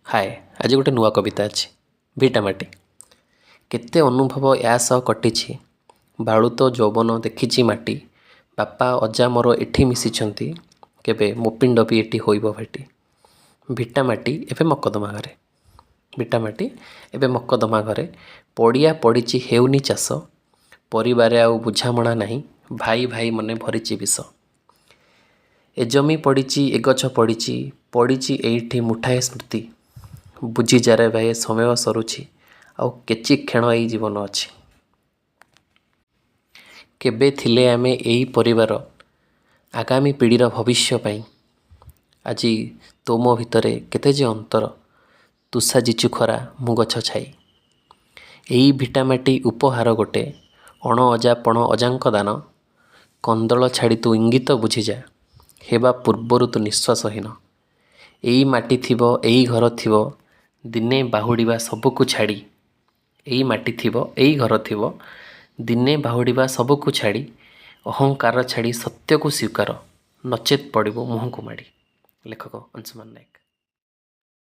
हाय आज गोटे नुआ कविता अच्छी भिटामाटी केते अनुभव या सह कटिछि बालुत यौवन देखिछि माटी बापा अजा मोर एठी मिशिछंती केबे मो पिंड भी एठी होइबो भेटी भिटामाटी एबे मकदमा घरे भिटामाटी एबे मकदमा घरे पड़िया पड़िछि हेउनी चाष परिवारे आउ बुझामणा नाही भाई भाई मने भरिछि विष ए जमी पड़िछि ए गछ पड़िछि पड़िछि एइठी मुठाए स्मृति बुझी जारे भाई समय सरुछि आउ केची क्षण एई जीवन अछि केबे थिले आमे एई परिवार आगामी पीढ़ीर भविष्य पाई आजी तोमो भितरे केते जे अंतर तु साजिछु खरा मु गछ छाई एई भिटामाटी उपहार गोटे अण अजा पण अजांक दान कंदल छाड़ी तु इंगित बुझीजा हेबा पूर्वरु तु निश्वासहीन एई माटी थिबो एई घर थिबो दिने बाहुड़ीबा सबकु छाड़ी एई माटी थिबो एई घर थिबो दिने बाहुड़ीबा सबकु छाड़ी अहंकार छाड़ी सत्य को स्वीकार नचेत पड़िबो मुह को माड़ी। लेखक अंशुमान नायक।